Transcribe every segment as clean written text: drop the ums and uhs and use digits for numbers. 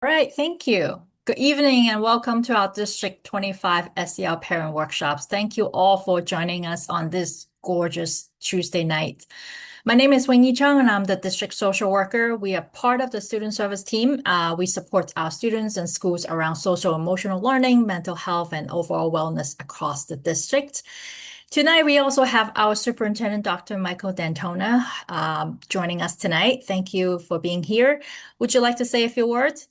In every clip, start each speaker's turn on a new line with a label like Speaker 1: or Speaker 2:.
Speaker 1: All right, thank you. Good evening and welcome to our District 25 SEL Parent Workshops. Thank you all for joining us on this gorgeous Tuesday night. My name is Wing Yi Chung and I'm the District Social Worker. We are part of the Student Service team. We support our students and schools around social emotional learning, mental health, and overall wellness across the district. Tonight, we also have our Superintendent, Dr. Michael D'Antona, joining us tonight. Thank you for being here. Would you like to say a few words?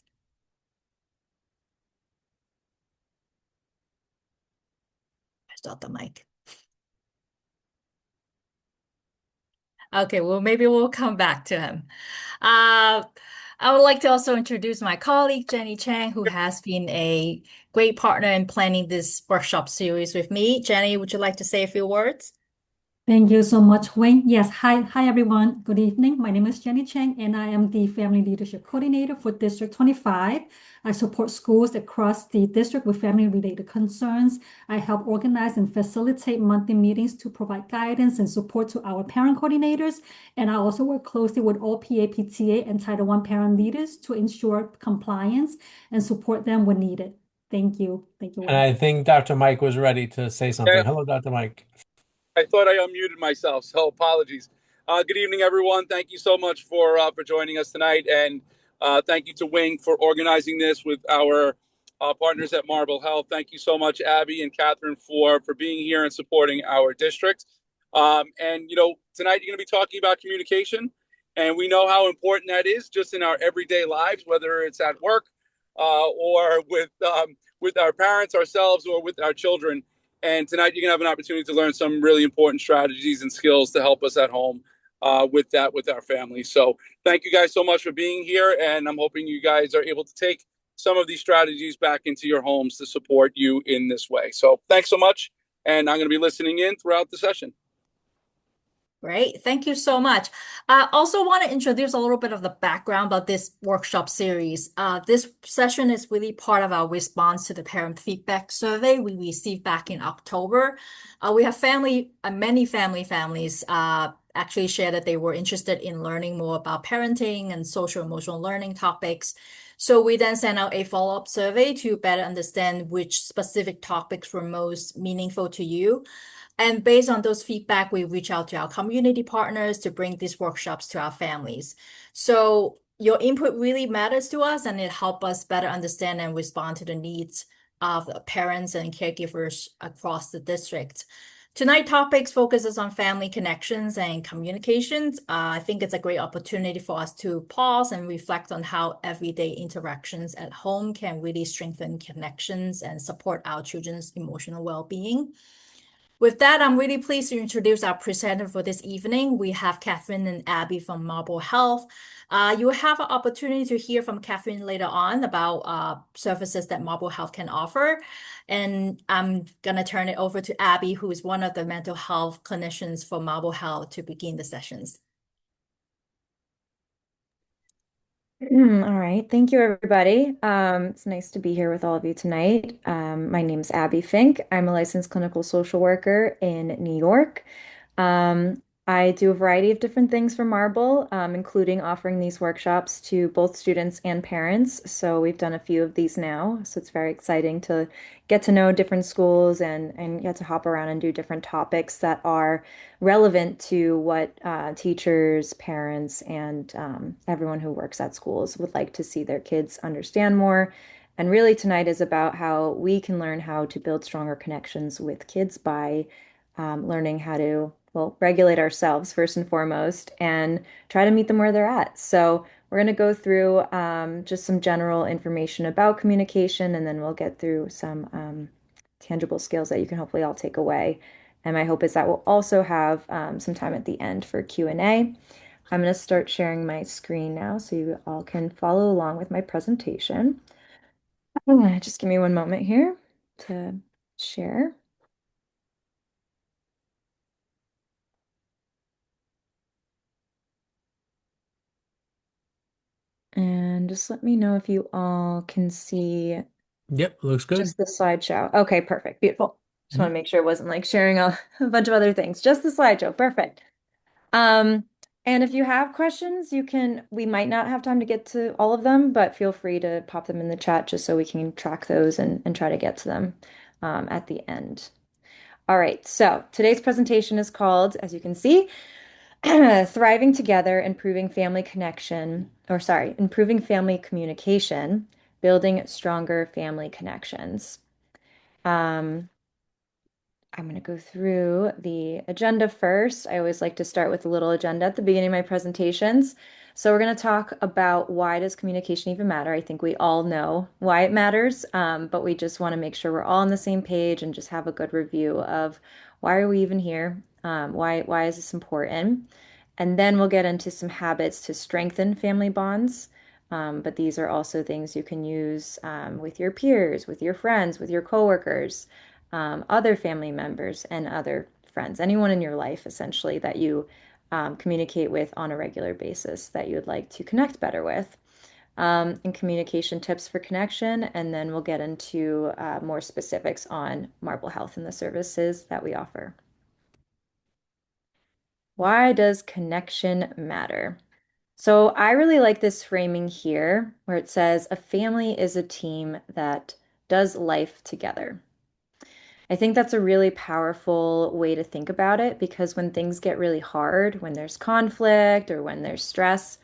Speaker 1: Stop the mic. Okay, well, maybe we'll come back to him. Uh, I would like to also introduce my colleague, Jenny Chang, who has been a great partner in planning this workshop series with me. Jenny, would you like to say a few words?
Speaker 2: Thank you so much, Wayne. Yes, hi everyone. Good evening. My name is Jenny Cheng, and I am the Family Leadership Coordinator for District 25. I support schools across the district with family-related concerns. I help organize and facilitate monthly meetings to provide guidance and support to our parent coordinators. And I also work closely with all PAPTA and Title I parent leaders to ensure compliance and support them when needed. Thank you. Thank you,
Speaker 3: And
Speaker 2: Wayne.
Speaker 3: I think Dr. Mike was ready to say
Speaker 4: Yeah,
Speaker 3: something. Hello, Dr. Mike.
Speaker 4: I thought I unmuted myself, so apologies. Good evening, everyone. Thank you so much for joining us tonight, and thank you to Wing for organizing this with our partners at Marble Health. Thank you so much, Abby and Catherine, for being here and supporting our district. And tonight you're going to be talking about communication, and we know how important that is just in our everyday lives, whether it's at work or with our parents, ourselves, or with our children. And tonight you're going to have an opportunity to learn some really important strategies and skills to help us at home with our family. So thank you guys so much for being here. And I'm hoping you guys are able to take some of these strategies back into your homes to support you in this way. So thanks so much. And I'm going to be listening in throughout the session.
Speaker 1: Great. Thank you so much. I also want to introduce a little bit of the background about this workshop series. This session is really part of our response to the parent feedback survey we received back in October. We have many families actually share that they were interested in learning more about parenting and social emotional learning topics. So we then sent out a follow-up survey to better understand which specific topics were most meaningful to you. And based on those feedback, we reach out to our community partners to bring these workshops to our families. So your input really matters to us and it helps us better understand and respond to the needs of the parents and caregivers across the district. Tonight topics focuses on family connections and communications. I think it's a great opportunity for us to pause and reflect on how everyday interactions at home can really strengthen connections and support our children's emotional well-being. With that, I'm really pleased to introduce our presenter for this evening. We have Catherine and Abby from Marble Health. You will have an opportunity to hear from Catherine later on about services that Marble Health can offer. And I'm going to turn it over to Abby, who is one of the mental health clinicians for Marble Health, to begin the sessions.
Speaker 5: All right. Thank you, everybody. It's nice to be here with all of you tonight. My name is Abby Fink. I'm a licensed clinical social worker in New York. Um, I do a variety of different things for Marble, including offering these workshops to both students and parents. So we've done a few of these now. So it's very exciting to get to know different schools and get to hop around and do different topics that are relevant to what teachers, parents, and everyone who works at schools would like to see their kids understand more. And really, tonight is about how we can learn how to build stronger connections with kids by learning how to, well, regulate ourselves first and foremost and try to meet them where they're at. So we're going to go through just some general information about communication, and then we'll get through some tangible skills that you can hopefully all take away. And my hope is that we'll also have some time at the end for Q&A. I'm going to start sharing my screen now so you all can follow along with my presentation. Just give me one moment here to share. And just let me know if you all can see
Speaker 3: Yep, looks good.
Speaker 5: just the slideshow. Okay, perfect. Beautiful. Just want
Speaker 3: Mhm.
Speaker 5: to make sure it wasn't like sharing a bunch of other things. Just the slideshow. Perfect. Um, And if you have questions, we might not have time to get to all of them, but feel free to pop them in the chat just so we can track those and try to get to them at the end. All right, so today's presentation is called, as you can see, Thriving Together, Improving Family Connection, or sorry, Improving Family Communication, Building Stronger Family Connections. I'm going to go through the agenda first. I always like to start with a little agenda at the beginning of my presentations. So we're going to talk about why does communication even matter? I think we all know why it matters, but we just want to make sure we're all on the same page and just have a good review of why are we even here? Why is this important? And then we'll get into some habits to strengthen family bonds. But these are also things you can use with your peers, with your friends, with your coworkers, other family members, and other friends, anyone in your life essentially that you communicate with on a regular basis that you would like to connect better with. And communication tips for connection, and then we'll get into more specifics on Marble Health and the services that we offer. Why does connection matter? So I really like this framing here where it says a family is a team that does life together. I think that's a really powerful way to think about it because when things get really hard, when there's conflict or when there's stress,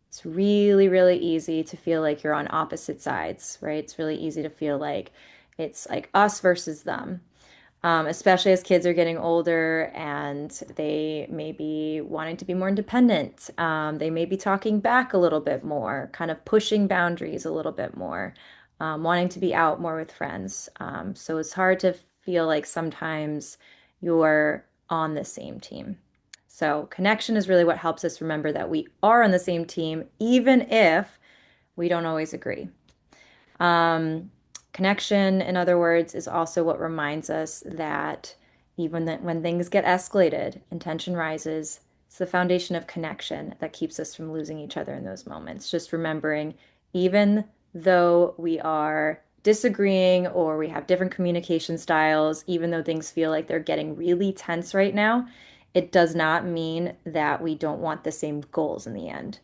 Speaker 5: it's really, really easy to feel like you're on opposite sides, right? It's really easy to feel like it's like us versus them, especially as kids are getting older and they may be wanting to be more independent. They may be talking back a little bit more, kind of pushing boundaries a little bit more, wanting to be out more with friends. So it's hard to feel like sometimes you're on the same team. So connection is really what helps us remember that we are on the same team, even if we don't always agree. Connection, in other words, is also what reminds us that even that when things get escalated and tension rises, it's the foundation of connection that keeps us from losing each other in those moments. Just remembering, even though we are disagreeing or we have different communication styles, even though things feel like they're getting really tense right now, it does not mean that we don't want the same goals in the end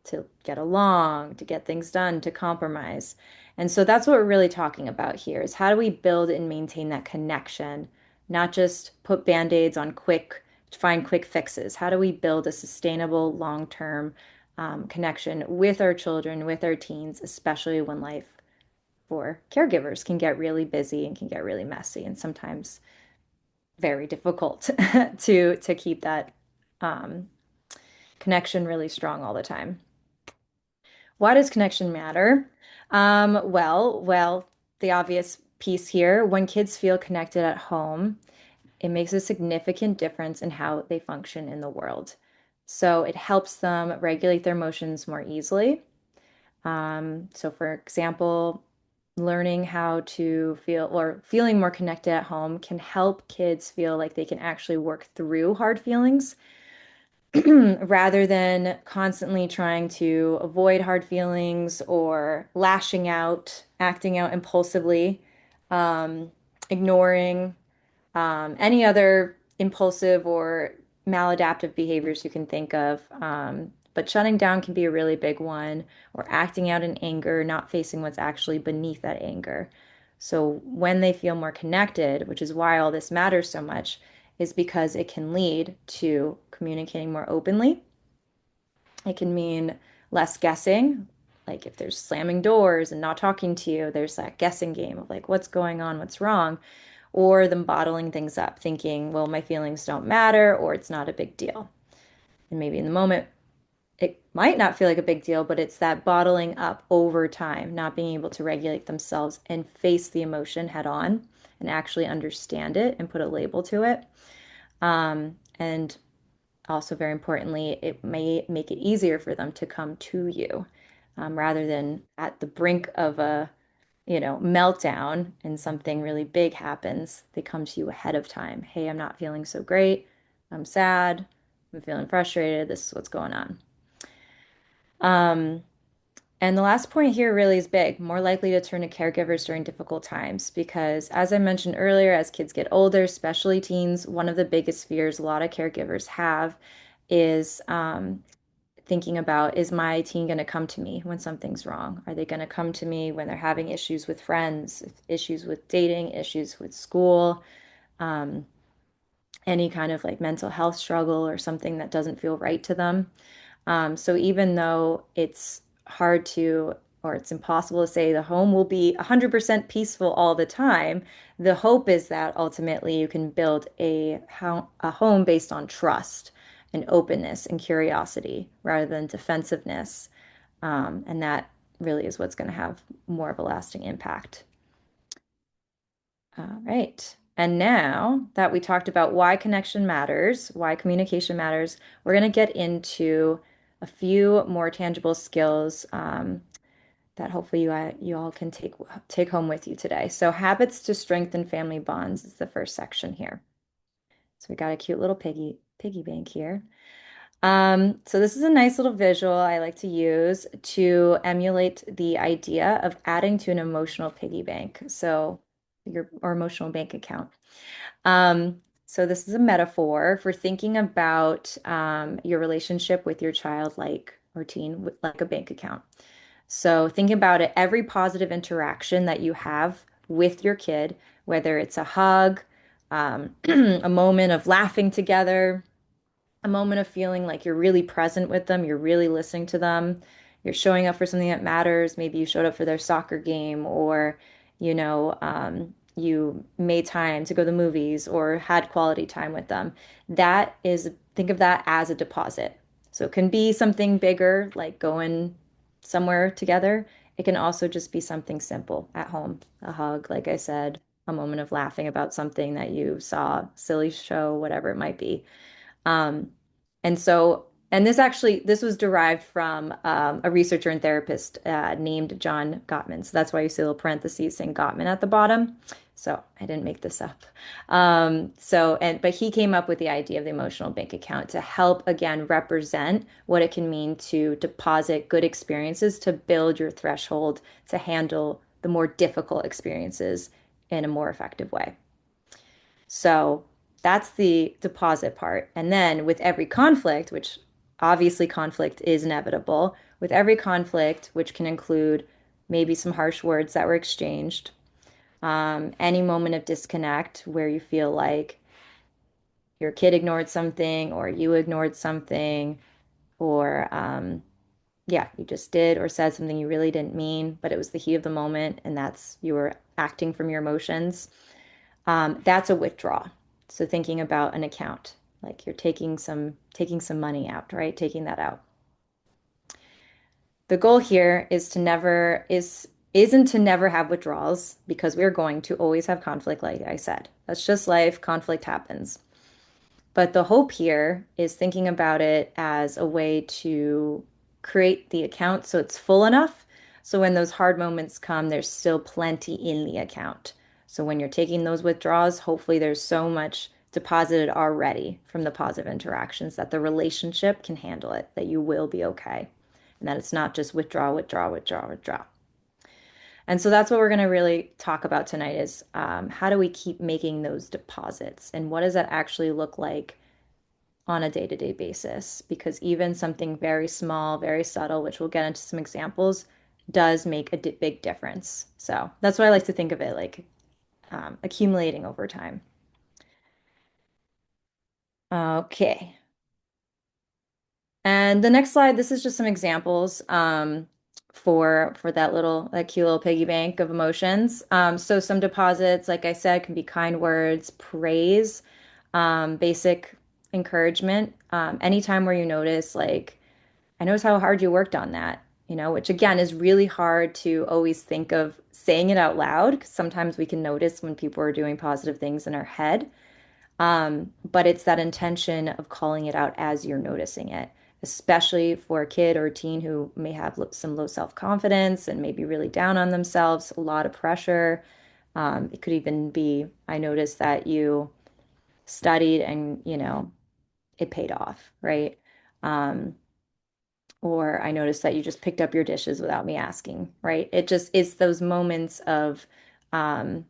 Speaker 5: to get along, to get things done, to compromise. And so that's what we're really talking about here is how do we build and maintain that connection, not just put band-aids on find quick fixes. How do we build a sustainable long-term connection with our children, with our teens, especially when life for caregivers can get really busy and can get really messy and sometimes very difficult to keep that connection really strong all the time. Why does connection matter? Well, the obvious piece here, when kids feel connected at home, it makes a significant difference in how they function in the world. So it helps them regulate their emotions more easily. So for example, learning how to feel or feeling more connected at home can help kids feel like they can actually work through hard feelings rather than constantly trying to avoid hard feelings or lashing out, acting out impulsively, ignoring any other impulsive or maladaptive behaviors you can think of. But shutting down can be a really big one, or acting out in anger, not facing what's actually beneath that anger. So when they feel more connected, which is why all this matters so much, is because it can lead to communicating more openly. It can mean less guessing, like if there's slamming doors and not talking to you, there's that guessing game of like what's going on, what's wrong, or them bottling things up, thinking, well, my feelings don't matter or it's not a big deal. And maybe in the moment, it might not feel like a big deal, but it's that bottling up over time, not being able to regulate themselves and face the emotion head on and actually understand it and put a label to it. And also, very importantly, it may make it easier for them to come to you rather than at the brink of a, meltdown and something really big happens. They come to you ahead of time. Hey, I'm not feeling so great. I'm sad. I'm feeling frustrated. This is what's going on. And the last point here really is big, more likely to turn to caregivers during difficult times, because as I mentioned earlier, as kids get older, especially teens, one of the biggest fears a lot of caregivers have is thinking about, is my teen going to come to me when something's wrong? Are they going to come to me when they're having issues with friends, issues with dating, issues with school, um, any kind of like mental health struggle or something that doesn't feel right to them? So even though it's hard to, or it's impossible to say the home will be 100% peaceful all the time, the hope is that ultimately you can build a home based on trust and openness and curiosity rather than defensiveness. And that really is what's going to have more of a lasting impact. All right. And now that we talked about why connection matters, why communication matters, we're going to get into a few more tangible skills that hopefully you all can take home with you today. So habits to strengthen family bonds is the first section here. So we got a cute little piggy bank here. So this is a nice little visual I like to use to emulate the idea of adding to an emotional piggy bank. So or emotional bank account. So this is a metaphor for thinking about your relationship with your child like or teen like a bank account. So think about it, every positive interaction that you have with your kid, whether it's a hug, a moment of laughing together, a moment of feeling like you're really present with them, you're really listening to them, you're showing up for something that matters. Maybe you showed up for their soccer game, or, you made time to go to the movies or had quality time with them. That is, think of that as a deposit. So it can be something bigger, like going somewhere together. It can also just be something simple at home, a hug, like I said, a moment of laughing about something that you saw, silly show, whatever it might be. Um, and this was derived from a researcher and therapist named John Gottman. So that's why you see a little parentheses saying Gottman at the bottom. So I didn't make this up. But he came up with the idea of the emotional bank account to help, again, represent what it can mean to deposit good experiences to build your threshold to handle the more difficult experiences in a more effective way. So that's the deposit part. And then with every conflict, which obviously conflict is inevitable, with every conflict, which can include maybe some harsh words that were exchanged, any moment of disconnect where you feel like your kid ignored something or you ignored something, or yeah, you just did or said something you really didn't mean, but it was the heat of the moment and that's you were acting from your emotions. That's a withdrawal. So thinking about an account, like you're taking some money out, right? Taking that out. The goal here is to never is isn't to never have withdrawals because we're going to always have conflict, like I said. That's just life, conflict happens. But the hope here is thinking about it as a way to create the account so it's full enough. So when those hard moments come, there's still plenty in the account. So when you're taking those withdrawals, hopefully there's so much deposited already from the positive interactions that the relationship can handle it, that you will be okay. And that it's not just withdraw, withdraw, withdraw, withdraw. And so that's what we're going to really talk about tonight is how do we keep making those deposits and what does that actually look like on a day-to-day basis? Because even something very small, very subtle, which we'll get into some examples, does make a big difference. So that's what I like to think of it like accumulating over time. Okay. And the next slide, this is just some examples for that cute little piggy bank of emotions. So some deposits, like I said, can be kind words, praise, basic encouragement. Anytime where you notice, like, I notice how hard you worked on that, which again is really hard to always think of saying it out loud, 'cause sometimes we can notice when people are doing positive things in our head. But it's that intention of calling it out as you're noticing it, especially for a kid or a teen who may have some low self-confidence and maybe really down on themselves, a lot of pressure. It could even be, I noticed that you studied and, it paid off, right? Um, or I noticed that you just picked up your dishes without me asking, right? It's those moments of um,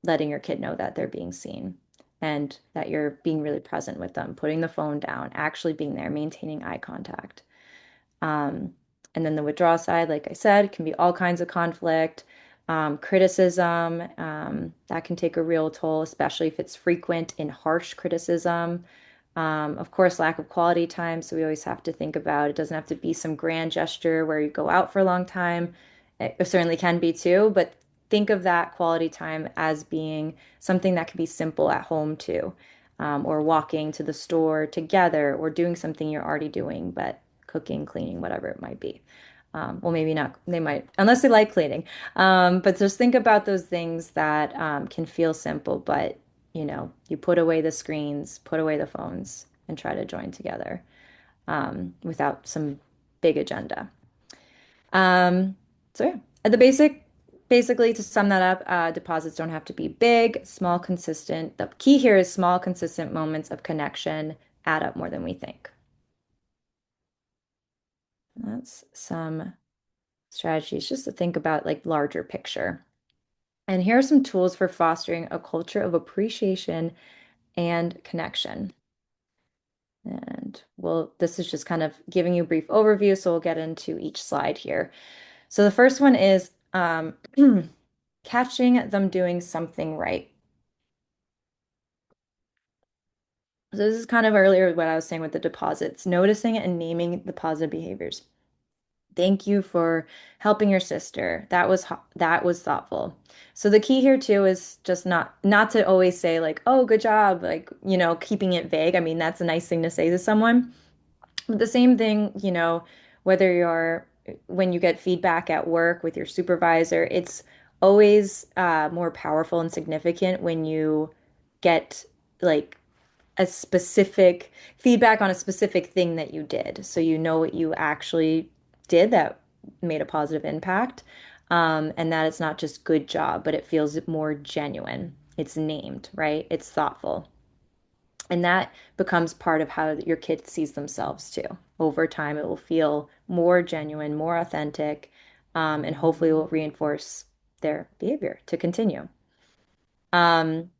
Speaker 5: letting your kid know that they're being seen. and that you're being really present with them, putting the phone down, actually being there, maintaining eye contact. Um, and then the withdrawal side, like I said, can be all kinds of conflict, criticism, that can take a real toll, especially if it's frequent and harsh criticism. Of course, lack of quality time. So we always have to think about it doesn't have to be some grand gesture where you go out for a long time. It certainly can be too, but think of that quality time as being something that can be simple at home too, or walking to the store together, or doing something you're already doing, but cooking, cleaning, whatever it might be. Well, maybe not, they might, unless they like cleaning. But just think about those things that can feel simple, but you put away the screens, put away the phones, and try to join together without some big agenda. Um, so yeah, basically to sum that up, deposits don't have to be big, small, consistent. The key here is small, consistent moments of connection add up more than we think. That's some strategies just to think about like larger picture. And here are some tools for fostering a culture of appreciation and connection. And this is just kind of giving you a brief overview, so we'll get into each slide here. So the first one is catching them doing something right. So this is kind of earlier what I was saying with the deposits, noticing and naming the positive behaviors. Thank you for helping your sister. That was thoughtful. So the key here too is just not to always say like, "Oh, good job," like, keeping it vague. I mean, that's a nice thing to say to someone. But the same thing, whether you're when you get feedback at work with your supervisor, it's always more powerful and significant when you get like a specific feedback on a specific thing that you did. So you know what you actually did that made a positive impact. And that it's not just good job, but it feels more genuine. It's named, right? It's thoughtful. And that becomes part of how your kid sees themselves too. Over time, it will feel more genuine, more authentic, and hopefully will reinforce their behavior to continue. Um,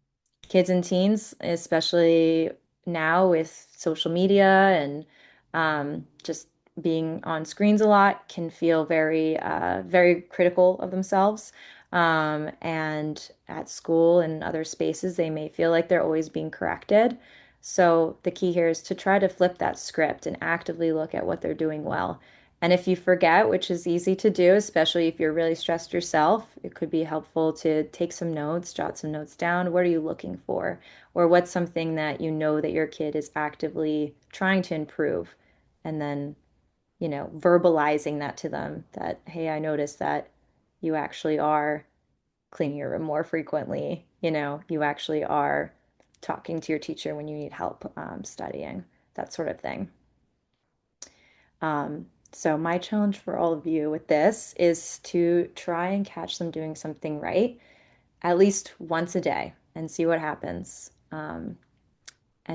Speaker 5: Kids and teens, especially now with social media and just being on screens a lot, can feel very critical of themselves. And at school and other spaces, they may feel like they're always being corrected. So the key here is to try to flip that script and actively look at what they're doing well. And if you forget, which is easy to do, especially if you're really stressed yourself, it could be helpful to take some notes, jot some notes down. What are you looking for? Or what's something that you know that your kid is actively trying to improve? And then, verbalizing that to them that, hey, I noticed that you actually are cleaning your room more frequently. You actually are talking to your teacher when you need help studying, that sort of thing. So my challenge for all of you with this is to try and catch them doing something right at least once a day and see what happens. And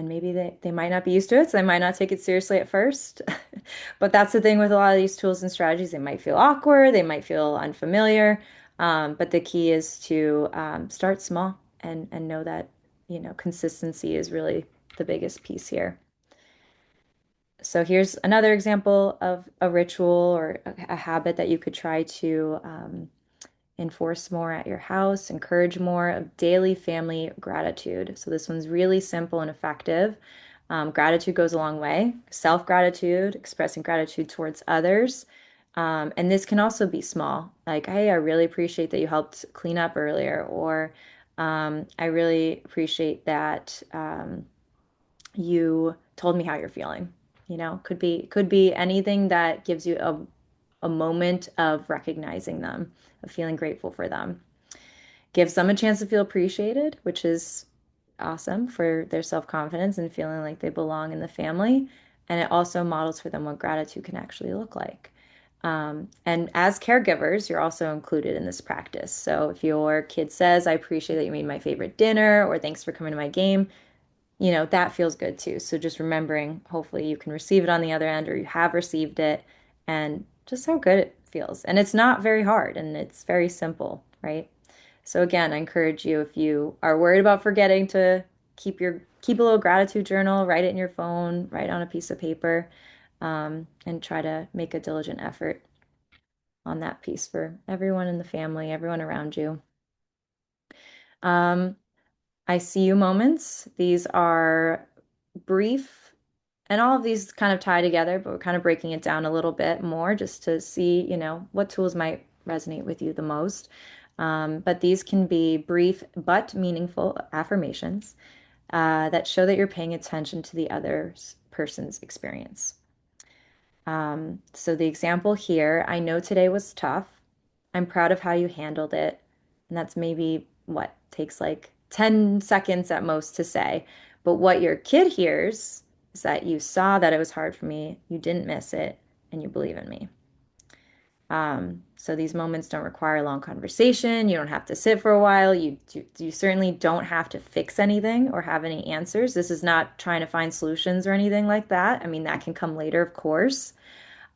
Speaker 5: maybe they might not be used to it, so they might not take it seriously at first. But that's the thing with a lot of these tools and strategies. They might feel awkward, they might feel unfamiliar. But the key is to start small and know that, consistency is really the biggest piece here. So here's another example of a ritual or a habit that you could try to enforce more at your house, encourage more of daily family gratitude. So this one's really simple and effective. Gratitude goes a long way. Self-gratitude, expressing gratitude towards others. And this can also be small, like, hey, I really appreciate that you helped clean up earlier, or I really appreciate that you told me how you're feeling. Could be anything that gives you a moment of recognizing them, of feeling grateful for them. Gives them a chance to feel appreciated, which is awesome for their self-confidence and feeling like they belong in the family. And it also models for them what gratitude can actually look like. And as caregivers, you're also included in this practice. So if your kid says, I appreciate that you made my favorite dinner, or thanks for coming to my game, that feels good too. So just remembering, hopefully you can receive it on the other end, or you have received it, and just how good it feels. And it's not very hard and it's very simple, right? So again, I encourage you, if you are worried about forgetting to keep a little gratitude journal, write it in your phone, write on a piece of paper, and try to make a diligent effort on that piece for everyone in the family, everyone around you. Um, I see you moments. These are brief, and all of these kind of tie together, but we're kind of breaking it down a little bit more just to see, what tools might resonate with you the most. But these can be brief but meaningful affirmations that show that you're paying attention to the other person's experience. So the example here, I know today was tough. I'm proud of how you handled it. And that's maybe what takes like 10 seconds at most to say. But what your kid hears is that you saw that it was hard for me, you didn't miss it, and you believe in me. So these moments don't require a long conversation. You don't have to sit for a while. You certainly don't have to fix anything or have any answers. This is not trying to find solutions or anything like that. I mean, that can come later, of course.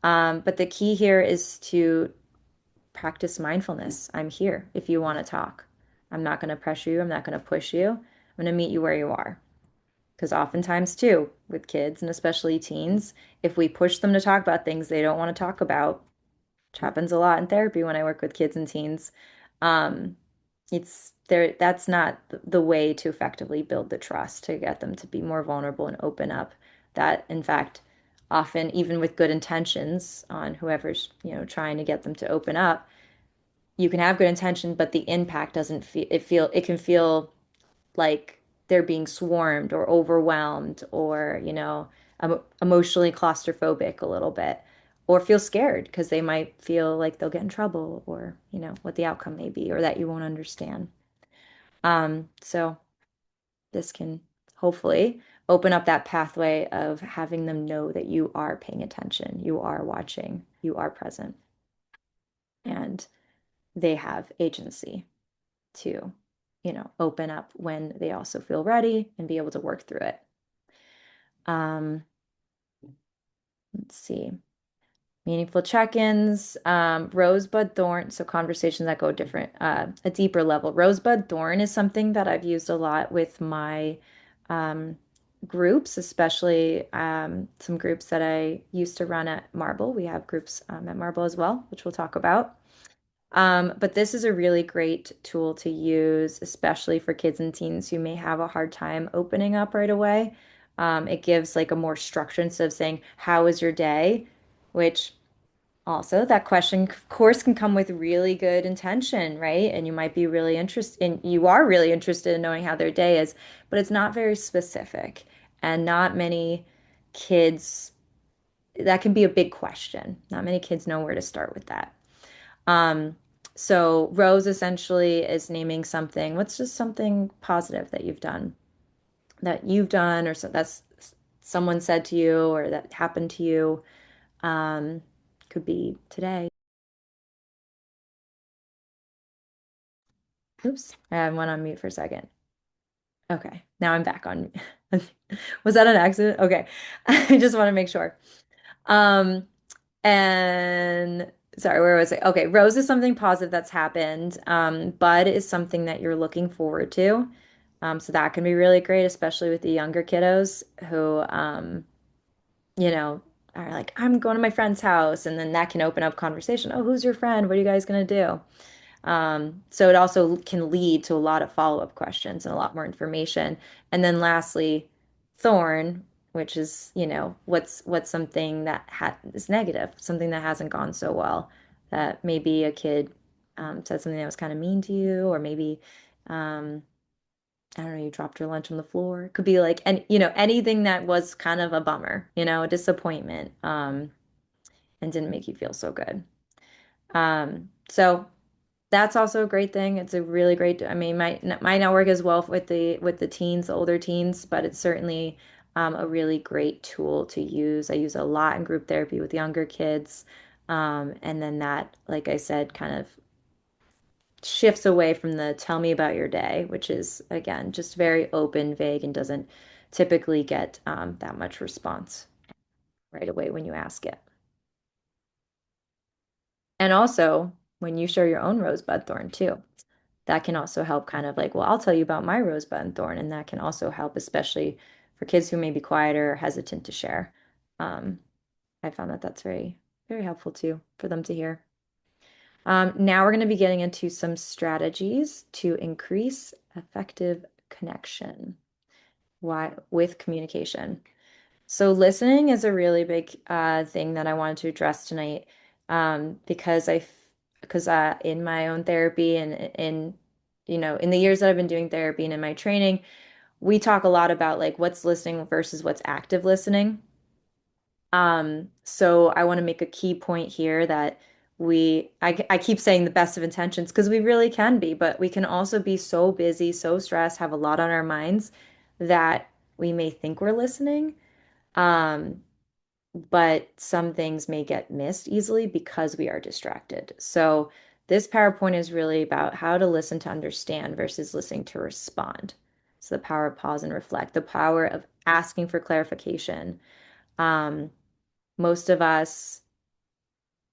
Speaker 5: But the key here is to practice mindfulness. I'm here if you want to talk. I'm not going to pressure you. I'm not going to push you. I'm going to meet you where you are. Because oftentimes, too, with kids and especially teens, if we push them to talk about things they don't want to talk about, which happens a lot in therapy when I work with kids and teens, um, it's there. That's not the way to effectively build the trust to get them to be more vulnerable and open up. That, in fact, often even with good intentions on whoever's, trying to get them to open up, you can have good intention, but the impact doesn't it can feel like they're being swarmed or overwhelmed or, emotionally claustrophobic a little bit, or feel scared because they might feel like they'll get in trouble or, what the outcome may be or that you won't understand. So this can hopefully open up that pathway of having them know that you are paying attention, you are watching, you are present, and they have agency to, open up when they also feel ready and be able to work through it. Um, let's see. Meaningful check-ins, rosebud thorn, so conversations that go different, a deeper level. Rosebud thorn is something that I've used a lot with my um, groups, especially some groups that I used to run at Marble. We have groups at Marble as well, which we'll talk about. But this is a really great tool to use, especially for kids and teens who may have a hard time opening up right away. It gives like a more structure instead of saying, "How was your day?" Which also that question, of course, can come with really good intention, right? And you might be really interested in, you are really interested in knowing how their day is, but it's not very specific. And not many kids, that can be a big question. Not many kids know where to start with that. Um, so Rose essentially is naming something. What's just something positive that you've done, or so that's someone said to you, or that happened to you. Um, could be today. Oops, I went on mute for a second. Okay, now I'm back on. Was that an accident? Okay, I just want to make sure. Um, And sorry, where was it? Okay, Rose is something positive that's happened. Bud is something that you're looking forward to. So that can be really great, especially with the younger kiddos who, you know, are like, I'm going to my friend's house. And then that can open up conversation. Oh, who's your friend? What are you guys going to do? So it also can lead to a lot of follow-up questions and a lot more information. And then lastly, thorn, which is, what's something that ha is negative, something that hasn't gone so well, that maybe a kid said something that was kind of mean to you, or maybe I don't know, you dropped your lunch on the floor. It could be like, and anything that was kind of a bummer, a disappointment, and didn't make you feel so good. So that's also a great thing. It's a really great, I mean, might not work as well with the teens, the older teens, but it's certainly a really great tool to use. I use it a lot in group therapy with younger kids. And then that, like I said, kind of shifts away from the tell me about your day, which is, again, just very open, vague, and doesn't typically get that much response right away when you ask it. And also, when you share your own rosebud thorn too. that can also help kind of like, well, I'll tell you about my rosebud and thorn, and that can also help, especially for kids who may be quieter or hesitant to share. Um, I found that that's very, very helpful too for them to hear. Now we're going to be getting into some strategies to increase effective connection with communication. So listening is a really big thing that I wanted to address tonight, because in my own therapy and in the years that I've been doing therapy and in my training, we talk a lot about like what's listening versus what's active listening. So I want to make a key point here that I keep saying the best of intentions because we really can be, but we can also be so busy, so stressed, have a lot on our minds that we may think we're listening. Um, but some things may get missed easily because we are distracted. So this PowerPoint is really about how to listen to understand versus listening to respond. So the power of pause and reflect, the power of asking for clarification. Um, Most of us,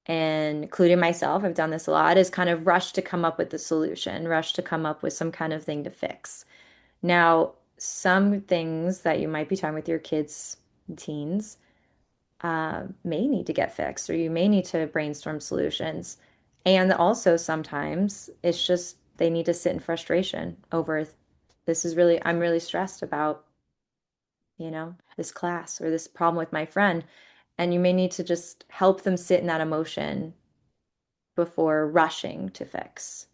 Speaker 5: and including myself, I've done this a lot, is kind of rush to come up with the solution, rush to come up with some kind of thing to fix. Now, some things that you might be talking with your kids, teens, may need to get fixed, or you may need to brainstorm solutions. And also sometimes it's just they need to sit in frustration over I'm really stressed about, this class or this problem with my friend. And you may need to just help them sit in that emotion before rushing to fix.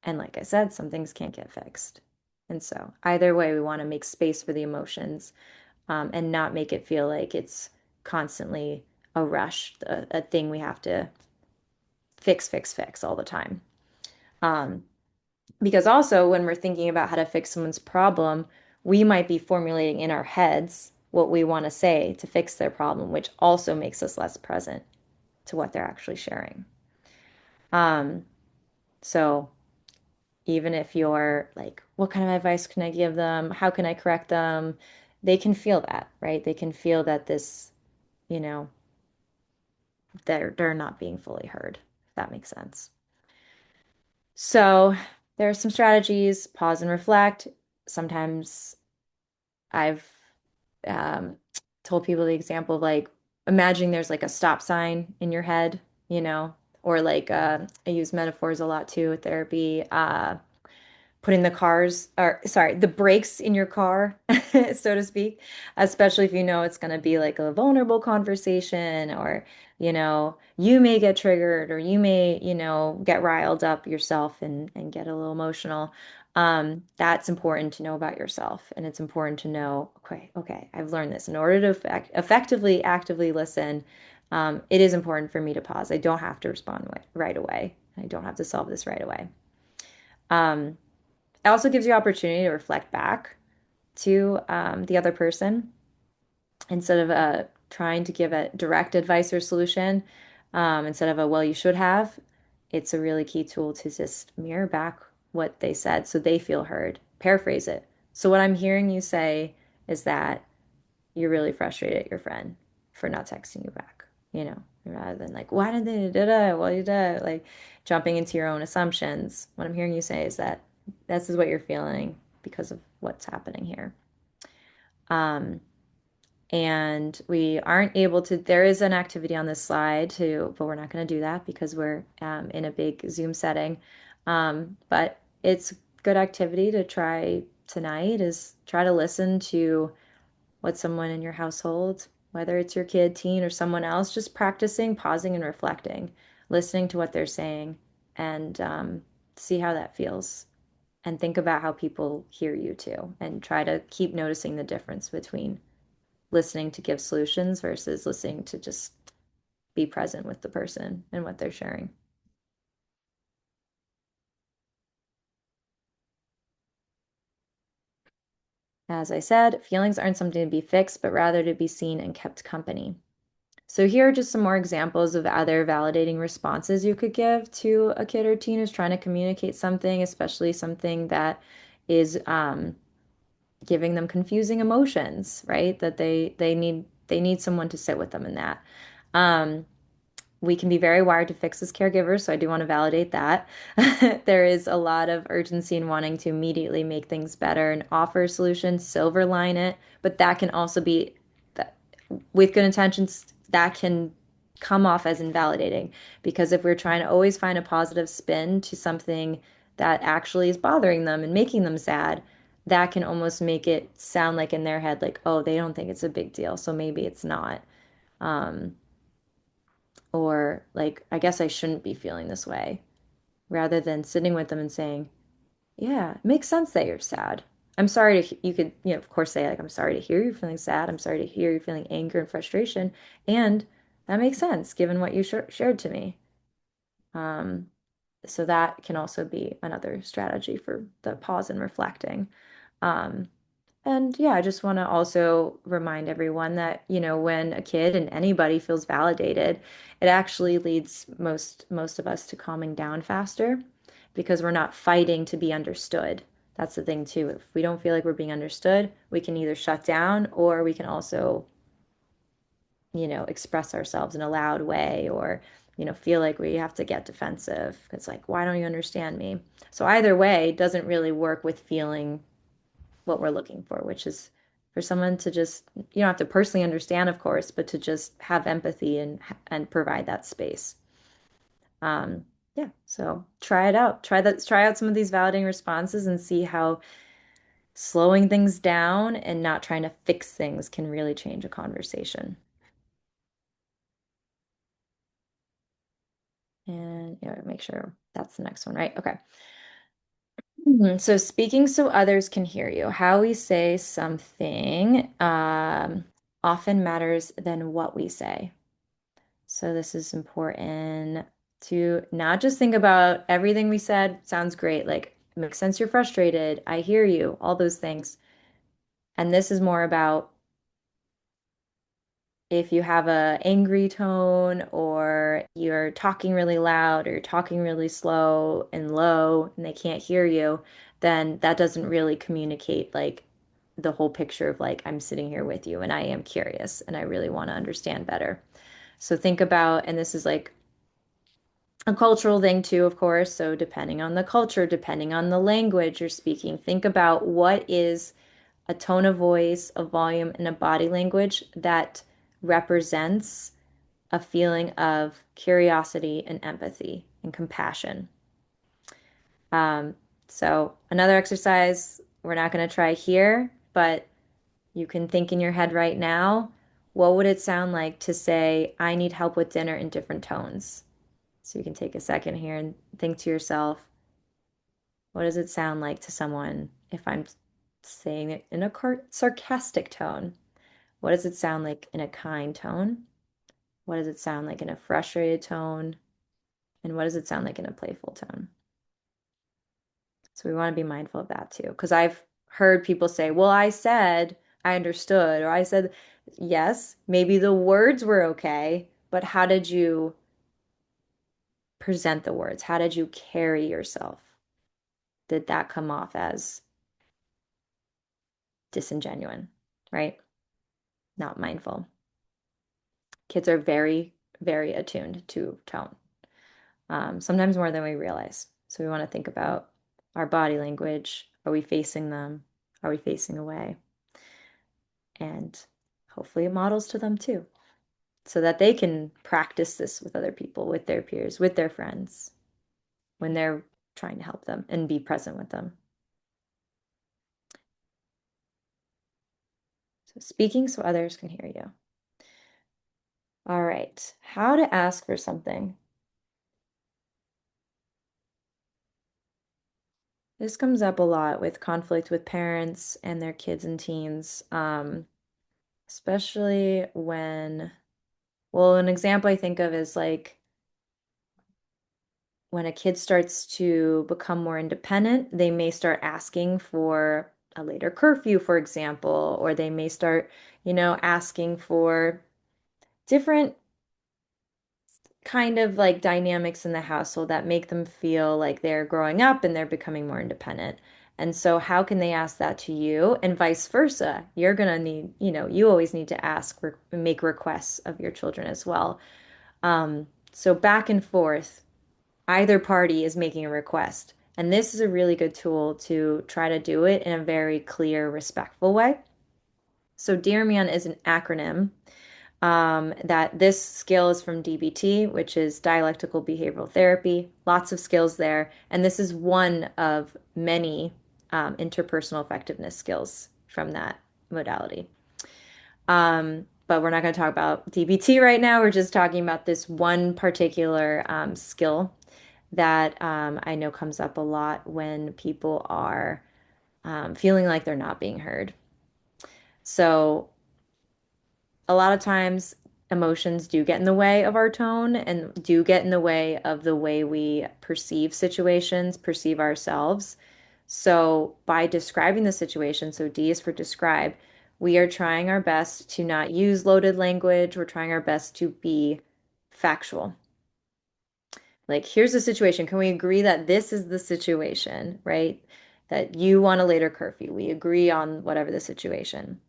Speaker 5: And like I said, some things can't get fixed. And so either way, we want to make space for the emotions, and not make it feel like it's constantly a rush, a thing we have to fix, fix, fix all the time. Um, because also, when we're thinking about how to fix someone's problem, we might be formulating in our heads what we want to say to fix their problem, which also makes us less present to what they're actually sharing. Um, so even if you're like, what kind of advice can I give them? How can I correct them? They can feel that, right? They can feel that you know, they're not being fully heard, if that makes sense. So there are some strategies, pause and reflect. Sometimes I've um, told people the example of like imagining there's like a stop sign in your head, or like I use metaphors a lot too with therapy. Putting the brakes in your car, so to speak, especially if you know it's going to be like a vulnerable conversation, or, you may get triggered, or you may, get riled up yourself and get a little emotional. That's important to know about yourself. And it's important to know, okay, I've learned this. In order to effectively, actively listen, it is important for me to pause. I don't have to respond right away. I don't have to solve this right away. Um, it also gives you opportunity to reflect back to the other person instead of trying to give a direct advice or solution. Instead of a, well, you should have. It's a really key tool to just mirror back what they said so they feel heard. Paraphrase it. So, what I'm hearing you say is that you're really frustrated at your friend for not texting you back, rather than like, why did they did it? Well, you did, like jumping into your own assumptions. What I'm hearing you say is that this is what you're feeling because of what's happening here. Um, and we aren't able to, there is an activity on this slide too, but we're not going to do that because we're in a big Zoom setting. But it's good activity to try tonight is try to listen to what someone in your household, whether it's your kid, teen, or someone else, just practicing pausing and reflecting, listening to what they're saying, and see how that feels. And think about how people hear you too, and try to keep noticing the difference between listening to give solutions versus listening to just be present with the person and what they're sharing. As I said, feelings aren't something to be fixed, but rather to be seen and kept company. So here are just some more examples of other validating responses you could give to a kid or teen who's trying to communicate something, especially something that is giving them confusing emotions, right? That they need someone to sit with them in that. Um, we can be very wired to fix as caregivers, so I do want to validate that. There is a lot of urgency in wanting to immediately make things better and offer a solution, silver line it, but that can also be that with good intentions, that can come off as invalidating because if we're trying to always find a positive spin to something that actually is bothering them and making them sad, that can almost make it sound like in their head, like, oh, they don't think it's a big deal, so maybe it's not. Um, or like, I guess I shouldn't be feeling this way, rather than sitting with them and saying, yeah, it makes sense that you're sad. I'm sorry to, you could, of course say like, I'm sorry to hear you're feeling sad. I'm sorry to hear you're feeling anger and frustration. And that makes sense given what you shared to me. Um, so that can also be another strategy for the pause and reflecting. Um, and yeah, I just want to also remind everyone that, when a kid and anybody feels validated, it actually leads most of us to calming down faster because we're not fighting to be understood. That's the thing too. If we don't feel like we're being understood, we can either shut down or we can also, express ourselves in a loud way or, feel like we have to get defensive. It's like, why don't you understand me? So either way doesn't really work with feeling what we're looking for, which is for someone to just, you don't have to personally understand, of course, but to just have empathy and provide that space. Yeah, so try it out. Try out some of these validating responses and see how slowing things down and not trying to fix things can really change a conversation. And make sure that's the next one, right? Okay. So speaking so others can hear you. How we say something often matters than what we say. So this is important to not just think about everything we said sounds great, like it makes sense you're frustrated, I hear you, all those things. And this is more about if you have a angry tone or you're talking really loud or you're talking really slow and low and they can't hear you, then that doesn't really communicate like the whole picture of like I'm sitting here with you and I am curious and I really want to understand better. So think about, and this is like a cultural thing too, of course. So depending on the culture, depending on the language you're speaking, think about what is a tone of voice, a volume, and a body language that represents a feeling of curiosity and empathy and compassion. Um, so another exercise we're not going to try here, but you can think in your head right now, what would it sound like to say, I need help with dinner in different tones? So you can take a second here and think to yourself, what does it sound like to someone if I'm saying it in a sarcastic tone? What does it sound like in a kind tone? What does it sound like in a frustrated tone? And what does it sound like in a playful tone? So we want to be mindful of that too. Because I've heard people say, well, I said I understood, or I said, yes, maybe the words were okay, but how did you present the words? How did you carry yourself? Did that come off as disingenuine, right? Not mindful. Kids are very, very attuned to tone, sometimes more than we realize. So we want to think about our body language. Are we facing them? Are we facing away? And hopefully it models to them too, so that they can practice this with other people, with their peers, with their friends, when they're trying to help them and be present with them. So speaking so others can hear you. All right, how to ask for something. This comes up a lot with conflict with parents and their kids and teens, especially when, well, an example I think of is like when a kid starts to become more independent, they may start asking for a later curfew, for example, or they may start, asking for different kind of like dynamics in the household that make them feel like they're growing up and they're becoming more independent. And so, how can they ask that to you? And vice versa. You're going to need, you always need to ask, make requests of your children as well. So back and forth, either party is making a request. And this is a really good tool to try to do it in a very clear, respectful way. So Dear Man is an acronym that this skill is from DBT, which is dialectical behavioral therapy. Lots of skills there. And this is one of many interpersonal effectiveness skills from that modality. But we're not going to talk about DBT right now. We're just talking about this one particular skill that I know comes up a lot when people are feeling like they're not being heard. So a lot of times emotions do get in the way of our tone and do get in the way of the way we perceive situations, perceive ourselves. So by describing the situation, so D is for describe, we are trying our best to not use loaded language. We're trying our best to be factual. Like, here's the situation. Can we agree that this is the situation, right? That you want a later curfew. We agree on whatever the situation.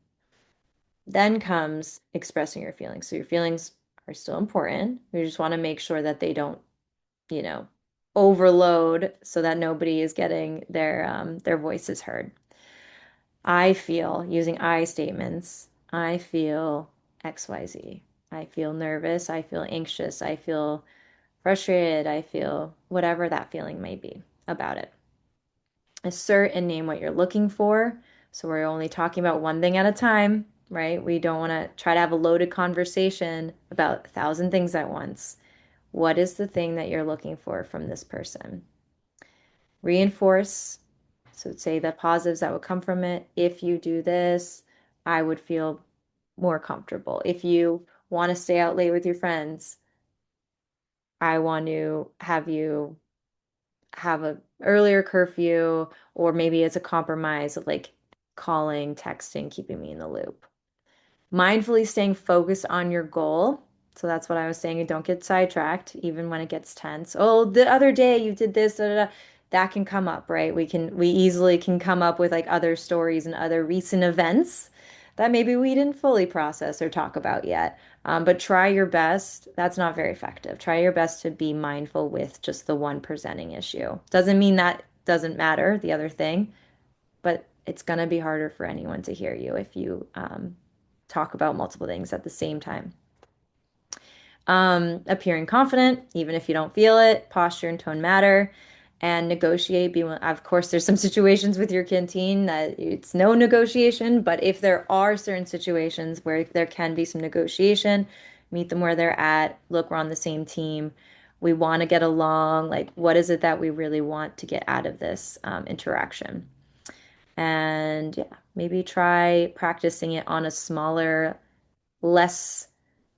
Speaker 5: Then comes expressing your feelings. So your feelings are still important. We just want to make sure that they don't, you know, overload so that nobody is getting their voices heard. I feel using I statements. I feel XYZ. I feel nervous. I feel anxious. I feel frustrated. I feel whatever that feeling may be about it. Assert and name what you're looking for. So we're only talking about one thing at a time, right? We don't want to try to have a loaded conversation about 1,000 things at once. What is the thing that you're looking for from this person? Reinforce. So say the positives that would come from it. If you do this, I would feel more comfortable. If you want to stay out late with your friends, I want to have you have a earlier curfew, or maybe it's a compromise of like calling, texting, keeping me in the loop. Mindfully staying focused on your goal. So that's what I was saying. Don't get sidetracked, even when it gets tense. Oh, the other day you did this, da, da, da. That can come up, right? We easily can come up with like other stories and other recent events that maybe we didn't fully process or talk about yet. But try your best. That's not very effective. Try your best to be mindful with just the one presenting issue. Doesn't mean that doesn't matter, the other thing, but it's going to be harder for anyone to hear you if you talk about multiple things at the same time. Appearing confident, even if you don't feel it, posture and tone matter, and negotiate. Of course, there's some situations with your canteen that it's no negotiation, but if there are certain situations where there can be some negotiation, meet them where they're at. Look, we're on the same team. We want to get along. Like, what is it that we really want to get out of this interaction? And yeah, maybe try practicing it on a smaller, less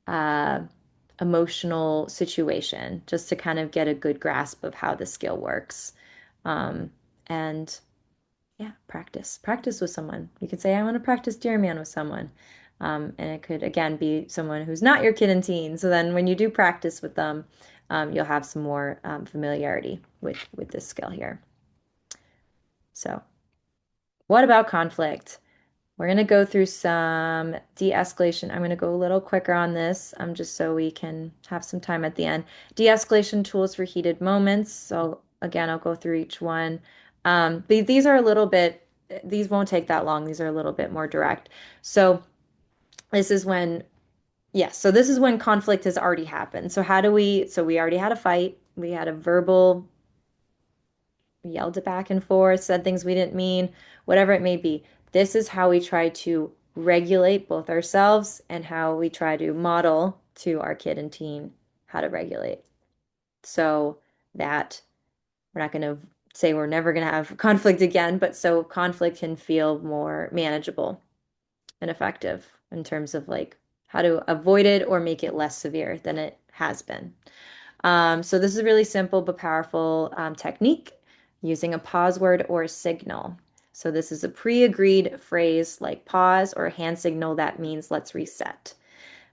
Speaker 5: uh, emotional situation just to kind of get a good grasp of how the skill works. And yeah, practice with someone. You could say, I want to practice Dear Man with someone. And it could, again, be someone who's not your kid and teen. So then when you do practice with them, you'll have some more familiarity with this skill here. So, what about conflict? We're going to go through some de-escalation. I'm going to go a little quicker on this, just so we can have some time at the end. De-escalation tools for heated moments. So again, I'll go through each one. These are a little bit, these won't take that long. These are a little bit more direct. So this is when, yes, so this is when conflict has already happened. So we already had a fight. We had a verbal, we yelled it back and forth, said things we didn't mean, whatever it may be. This is how we try to regulate both ourselves and how we try to model to our kid and teen how to regulate. So that we're not going to say we're never going to have conflict again, but so conflict can feel more manageable and effective in terms of like how to avoid it or make it less severe than it has been. So this is a really simple but powerful technique using a pause word or a signal. So this is a pre-agreed phrase like pause or a hand signal that means let's reset.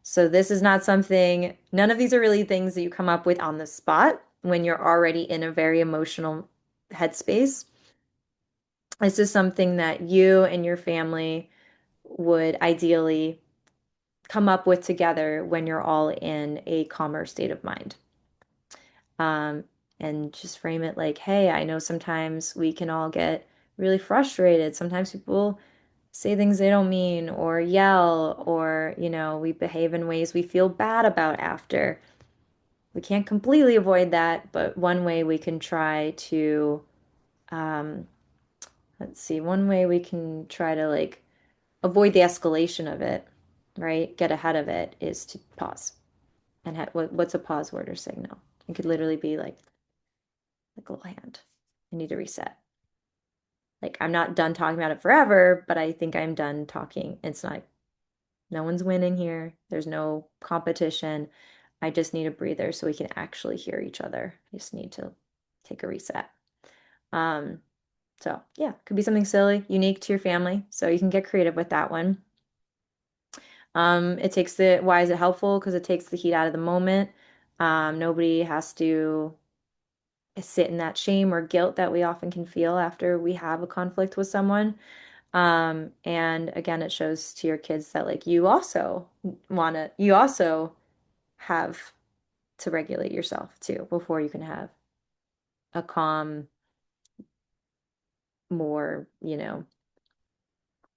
Speaker 5: So this is not something, none of these are really things that you come up with on the spot when you're already in a very emotional headspace. This is something that you and your family would ideally come up with together when you're all in a calmer state of mind. and just frame it like, hey, I know sometimes we can all get really frustrated. Sometimes people say things they don't mean or yell or, we behave in ways we feel bad about after. We can't completely avoid that, but one way we can try to, um, let's see, one way we can try to like avoid the escalation of it, right? Get ahead of it is to pause. And what's a pause word or signal? It could literally be like a little hand. I need to reset. Like I'm not done talking about it forever, but I think I'm done talking. It's not, no one's winning here. There's no competition. I just need a breather so we can actually hear each other. I just need to take a reset. Um, so yeah, could be something silly, unique to your family. So you can get creative with that one. Why is it helpful? Because it takes the heat out of the moment. Nobody has to sit in that shame or guilt that we often can feel after we have a conflict with someone. And again, it shows to your kids that like you also have to regulate yourself too before you can have a calm, more,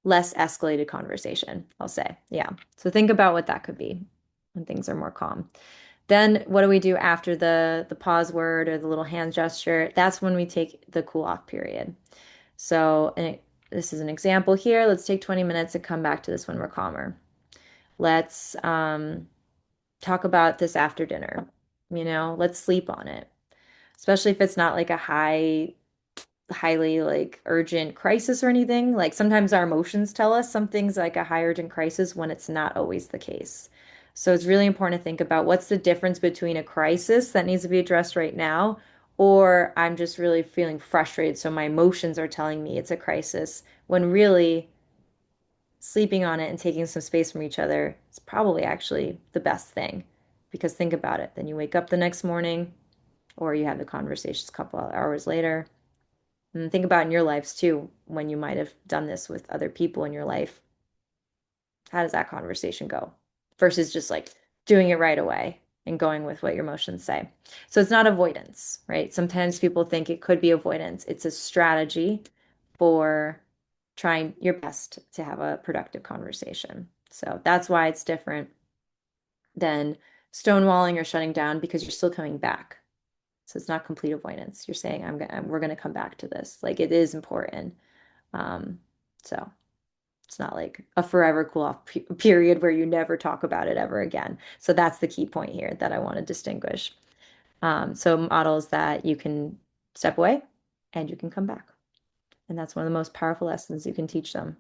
Speaker 5: less escalated conversation, I'll say. Yeah. So think about what that could be when things are more calm. Then what do we do after the pause word or the little hand gesture? That's when we take the cool off period. So, this is an example here. Let's take 20 minutes and come back to this when we're calmer. Let's talk about this after dinner. Let's sleep on it. Especially if it's not like a highly like urgent crisis or anything. Like sometimes our emotions tell us something's like a high urgent crisis when it's not always the case. So it's really important to think about what's the difference between a crisis that needs to be addressed right now, or I'm just really feeling frustrated, so my emotions are telling me it's a crisis, when really sleeping on it and taking some space from each other is probably actually the best thing. Because think about it, then you wake up the next morning, or you have the conversations a couple of hours later. And think about in your lives too, when you might have done this with other people in your life. How does that conversation go? Versus just like doing it right away and going with what your emotions say. So it's not avoidance, right? Sometimes people think it could be avoidance. It's a strategy for trying your best to have a productive conversation. So that's why it's different than stonewalling or shutting down, because you're still coming back. So it's not complete avoidance. You're saying we're gonna come back to this. Like it is important. So it's not like a forever cool off period where you never talk about it ever again. So that's the key point here that I want to distinguish. So models that you can step away and you can come back. And that's one of the most powerful lessons you can teach them.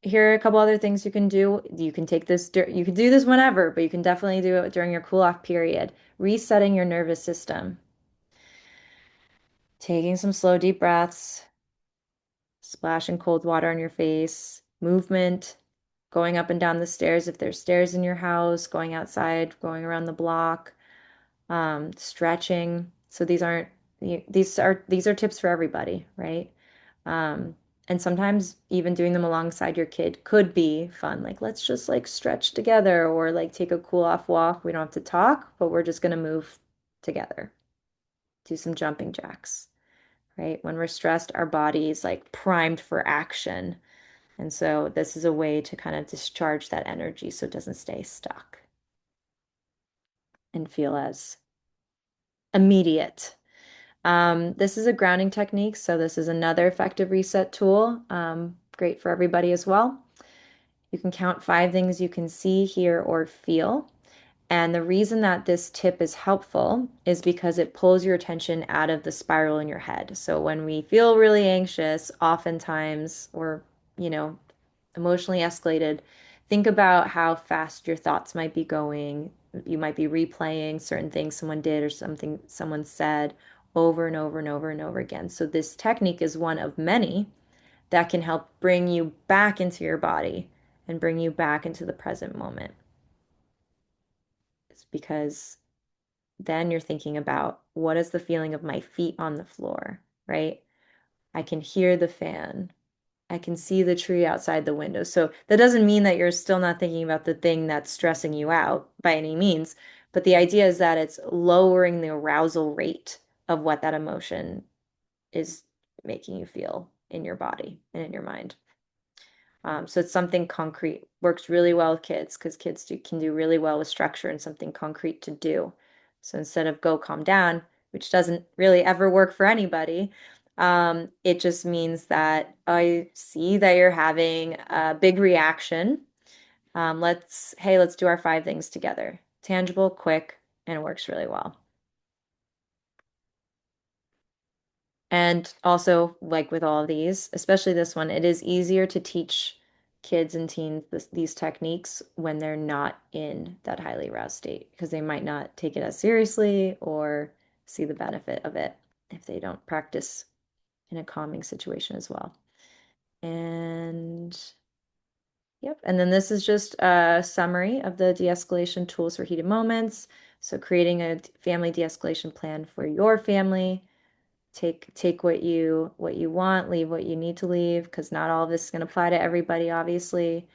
Speaker 5: Here are a couple other things you can do. You can take this, you can do this whenever, but you can definitely do it during your cool off period. Resetting your nervous system. Taking some slow, deep breaths, splashing cold water on your face, movement, going up and down the stairs if there's stairs in your house, going outside, going around the block, stretching. So these are tips for everybody, right? Um, and sometimes even doing them alongside your kid could be fun. Like let's just like stretch together or like take a cool off walk. We don't have to talk, but we're just gonna move together. Do some jumping jacks, right? When we're stressed, our body is like primed for action. And so this is a way to kind of discharge that energy so it doesn't stay stuck and feel as immediate. This is a grounding technique, so this is another effective reset tool. Great for everybody as well. You can count 5 things you can see, hear, or feel. And the reason that this tip is helpful is because it pulls your attention out of the spiral in your head. So when we feel really anxious, oftentimes, or, you know, emotionally escalated, think about how fast your thoughts might be going. You might be replaying certain things someone did or something someone said over and over and over and over again. So this technique is one of many that can help bring you back into your body and bring you back into the present moment. It's because then you're thinking about what is the feeling of my feet on the floor, right? I can hear the fan. I can see the tree outside the window. So that doesn't mean that you're still not thinking about the thing that's stressing you out by any means, But the idea is that it's lowering the arousal rate of what that emotion is making you feel in your body and in your mind. So it's something concrete, works really well with kids because can do really well with structure and something concrete to do. So instead of go calm down, which doesn't really ever work for anybody, it just means that I see that you're having a big reaction. Let's do our 5 things together. Tangible, quick, and it works really well. And also, like with all of these, especially this one, it is easier to teach kids and teens these techniques when they're not in that highly aroused state because they might not take it as seriously or see the benefit of it if they don't practice in a calming situation as well. And yep, and then this is just a summary of the de-escalation tools for heated moments. So creating a family de-escalation plan for your family. Take what you want, leave what you need to leave, because not all of this is going to apply to everybody, obviously.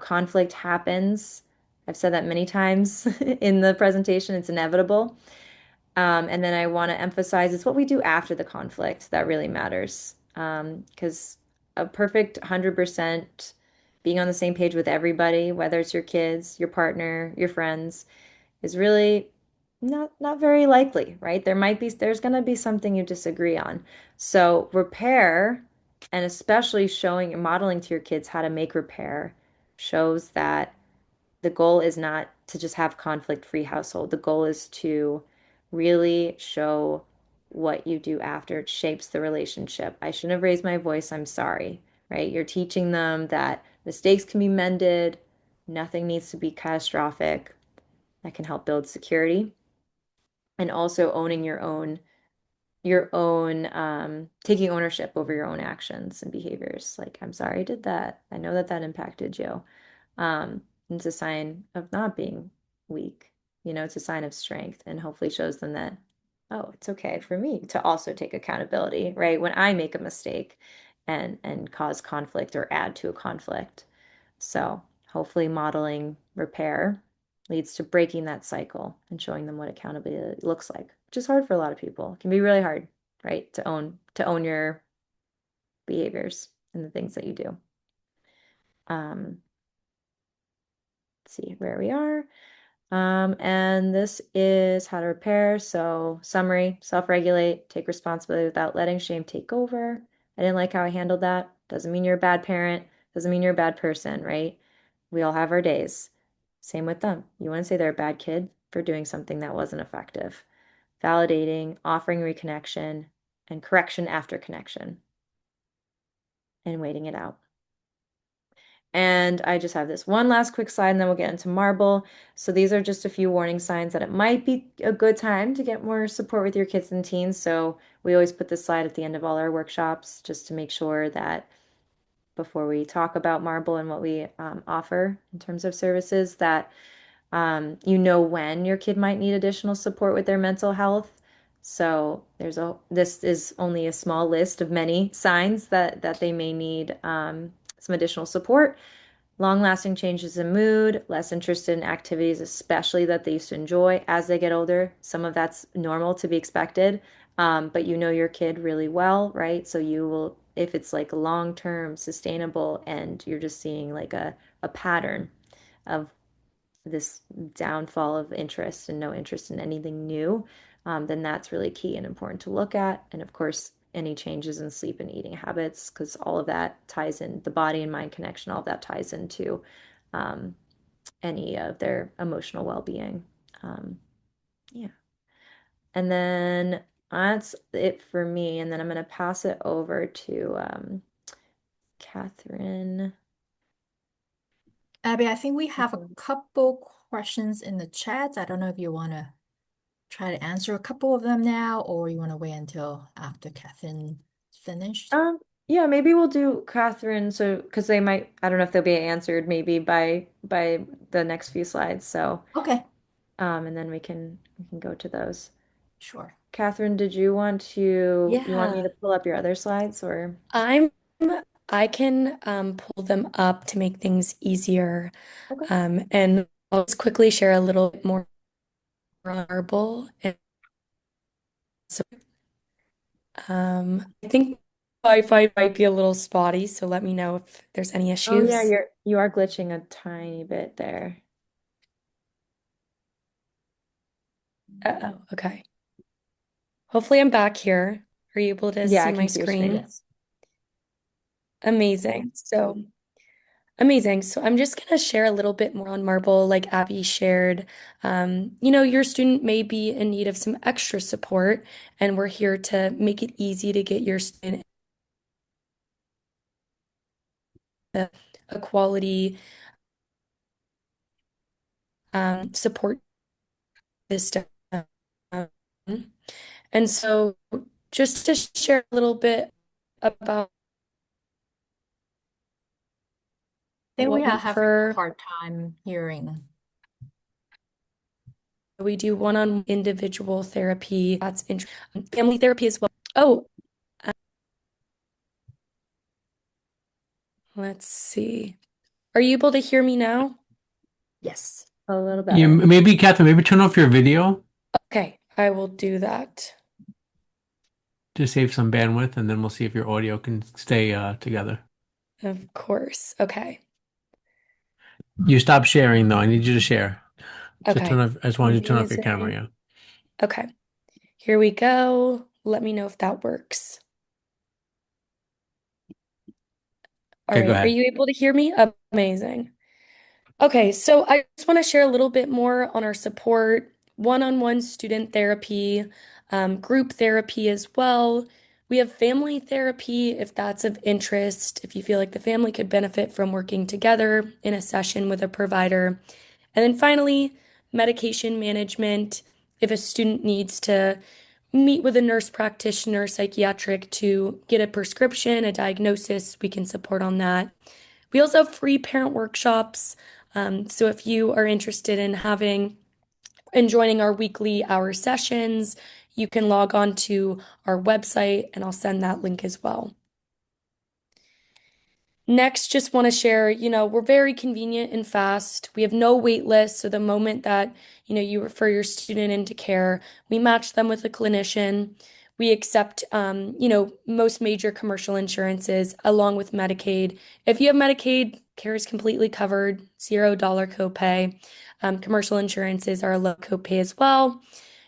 Speaker 5: Conflict happens. I've said that many times in the presentation. It's inevitable. And then I want to emphasize it's what we do after the conflict that really matters. Because a perfect 100% being on the same page with everybody, whether it's your kids, your partner, your friends, is really not very likely, right? There's going to be something you disagree on. So repair, and especially showing and modeling to your kids how to make repair, shows that the goal is not to just have conflict-free household. The goal is to really show what you do after it shapes the relationship. I shouldn't have raised my voice. I'm sorry, right? You're teaching them that mistakes can be mended. Nothing needs to be catastrophic. That can help build security and also owning taking ownership over your own actions and behaviors. Like, I'm sorry I did that. I know that that impacted you. It's a sign of not being weak. It's a sign of strength and hopefully shows them that, oh, it's okay for me to also take accountability, right? When I make a mistake and cause conflict or add to a conflict. So hopefully modeling repair leads to breaking that cycle and showing them what accountability looks like, which is hard for a lot of people. It can be really hard, right? To own your behaviors and the things that you do. Let's see where we are. And this is how to repair. So summary, self-regulate, take responsibility without letting shame take over. I didn't like how I handled that. Doesn't mean you're a bad parent. Doesn't mean you're a bad person, right? We all have our days. Same with them. You want to say they're a bad kid for doing something that wasn't effective. Validating, offering reconnection, and correction after connection, and waiting it out. And I just have this one last quick slide, and then we'll get into marble. So these are just a few warning signs that it might be a good time to get more support with your kids and teens. So we always put this slide at the end of all our workshops just to make sure that before we talk about marble and what we offer in terms of services, that you know when your kid might need additional support with their mental health. So this is only a small list of many signs that they may need some additional support. Long-lasting changes in mood, less interested in activities, especially that they used to enjoy as they get older. Some of that's normal to be expected, but you know your kid really well, right? So you will, if it's like long-term sustainable and you're just seeing like a pattern of this downfall of interest and no interest in anything new, then that's really key and important to look at. And of course, any changes in sleep and eating habits, because all of that ties in the body and mind connection, all of that ties into any of their emotional well-being. Yeah. And then that's it for me. And then I'm going to pass it over to Catherine.
Speaker 1: Abby, I think we have a couple questions in the chat. I don't know if you want to try to answer a couple of them now, or you want to wait until after Catherine finished.
Speaker 5: Yeah, maybe we'll do Catherine, so because I don't know if they'll be answered maybe by the next few slides. So,
Speaker 1: Okay,
Speaker 5: and then we can go to those.
Speaker 1: sure.
Speaker 5: Catherine, you want me
Speaker 6: Yeah,
Speaker 5: to pull up your other slides or?
Speaker 6: I'm I can pull them up to make things easier.
Speaker 5: Okay.
Speaker 6: And I'll just quickly share a little bit more Marble. And so I think Wi-Fi might be a little spotty, so let me know if there's any
Speaker 5: Oh yeah,
Speaker 6: issues.
Speaker 5: you are glitching a tiny bit there.
Speaker 6: Uh-oh, okay. Hopefully I'm back here. Are you able to
Speaker 5: Yeah,
Speaker 6: see
Speaker 5: I
Speaker 6: my
Speaker 5: can see your screen.
Speaker 6: screen?
Speaker 1: Yes.
Speaker 6: Amazing. So amazing. So I'm just going to share a little bit more on Marble, like Abby shared. Your student may be in need of some extra support, and we're here to make it easy to get your student a quality support system. And so just to share a little bit about
Speaker 1: I think we
Speaker 6: what
Speaker 1: are
Speaker 6: we
Speaker 1: having a
Speaker 6: offer.
Speaker 1: hard time hearing.
Speaker 6: We do one-on-one individual therapy. That's family therapy as well. Oh, let's see. Are you able to hear me now?
Speaker 1: Yes.
Speaker 5: A little
Speaker 3: Yeah,
Speaker 5: better.
Speaker 3: maybe Catherine, maybe turn off your video
Speaker 6: Okay, I will do that.
Speaker 3: to save some bandwidth, and then we'll see if your audio can stay together.
Speaker 6: Of course. Okay.
Speaker 3: You stop sharing though. I need you to share. So turn
Speaker 6: Okay.
Speaker 3: off. I just wanted you to turn off your camera.
Speaker 6: Amazing.
Speaker 3: Yeah.
Speaker 6: Okay. Here we go. Let me know if that works. All
Speaker 3: Okay, go
Speaker 6: right. Are
Speaker 3: ahead.
Speaker 6: you able to hear me? Amazing. Okay, so I just want to share a little bit more on our support, one-on-one student therapy, group therapy as well. We have family therapy if that's of interest, if you feel like the family could benefit from working together in a session with a provider. And then finally, medication management. If a student needs to meet with a nurse practitioner, psychiatric to get a prescription, a diagnosis, we can support on that. We also have free parent workshops. So if you are interested in having and joining our weekly hour sessions, you can log on to our website and I'll send that link as well. Next, just want to share, we're very convenient and fast. We have no wait list. So the moment that, you refer your student into care, we match them with a clinician. We accept, most major commercial insurances along with Medicaid. If you have Medicaid, care is completely covered, $0 copay. Commercial insurances are a low copay as well.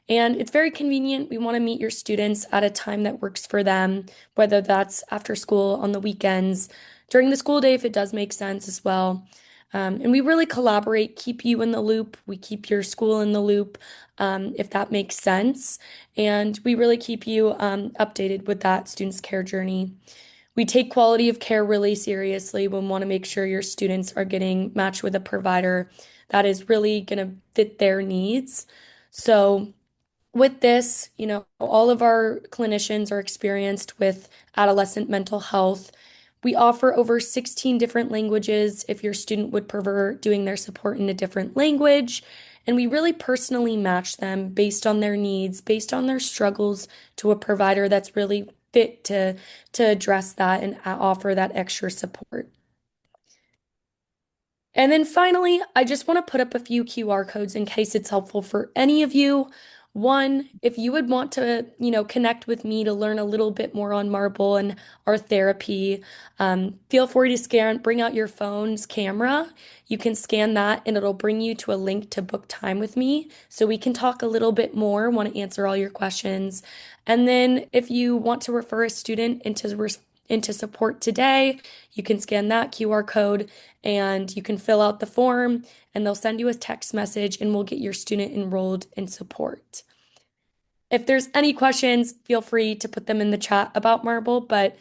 Speaker 6: And it's very convenient. We want to meet your students at a time that works for them, whether that's after school, on the weekends, during the school day, if it does make sense as well. And we really collaborate, keep you in the loop. We keep your school in the loop, if that makes sense. And we really keep you updated with that student's care journey. We take quality of care really seriously. We want to make sure your students are getting matched with a provider that is really going to fit their needs. So, with this, all of our clinicians are experienced with adolescent mental health. We offer over 16 different languages if your student would prefer doing their support in a different language. And we really personally match them based on their needs, based on their struggles to a provider that's really fit to address that and offer that extra support. And then finally, I just want to put up a few QR codes in case it's helpful for any of you. One, if you would want to, connect with me to learn a little bit more on Marble and our therapy, feel free to bring out your phone's camera. You can scan that and it'll bring you to a link to book time with me so we can talk a little bit more, want to answer all your questions. And then if you want to refer a student into support today, you can scan that QR code and you can fill out the form and they'll send you a text message and we'll get your student enrolled in support. If there's any questions, feel free to put them in the chat about Marble, but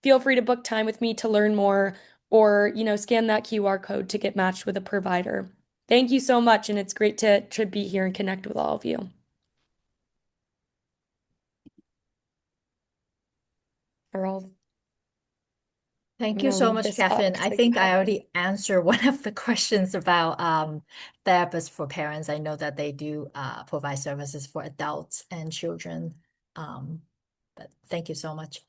Speaker 6: feel free to book time with me to learn more or, scan that QR code to get matched with a provider. Thank you so much, and it's great to be here and connect with all of you.
Speaker 1: Thank
Speaker 6: I'm
Speaker 1: you
Speaker 6: gonna
Speaker 1: so
Speaker 6: leave
Speaker 1: much,
Speaker 6: this up
Speaker 1: Catherine.
Speaker 6: because
Speaker 1: I
Speaker 6: I
Speaker 1: think I
Speaker 6: have
Speaker 1: already answered one of the questions about therapists for parents. I know that they do provide services for adults and children. But thank you so much.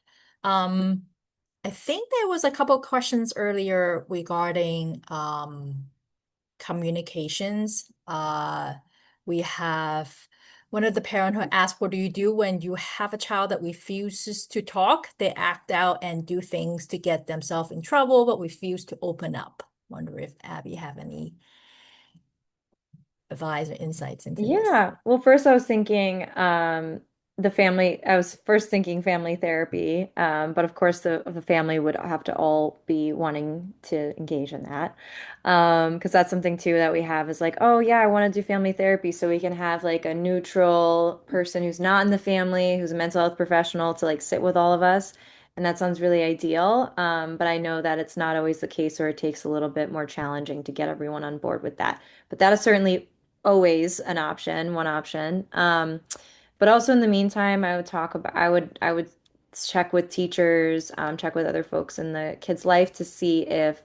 Speaker 1: I think there was a couple questions earlier regarding communications We have one of the parent who asked, what do you do when you have a child that refuses to talk? They act out and do things to get themselves in trouble, but refuse to open up. Wonder if Abby have any advice or insights into this.
Speaker 5: Yeah. Well, first I was thinking I was first thinking family therapy. But of course the family would have to all be wanting to engage in that. Because that's something too that we have is like, oh yeah, I want to do family therapy so we can have like a neutral person who's not in the family, who's a mental health professional to like sit with all of us. And that sounds really ideal. But I know that it's not always the case, or it takes a little bit more challenging to get everyone on board with that. But that is certainly always an option, one option. But also in the meantime, I would check with teachers, check with other folks in the kid's life to see if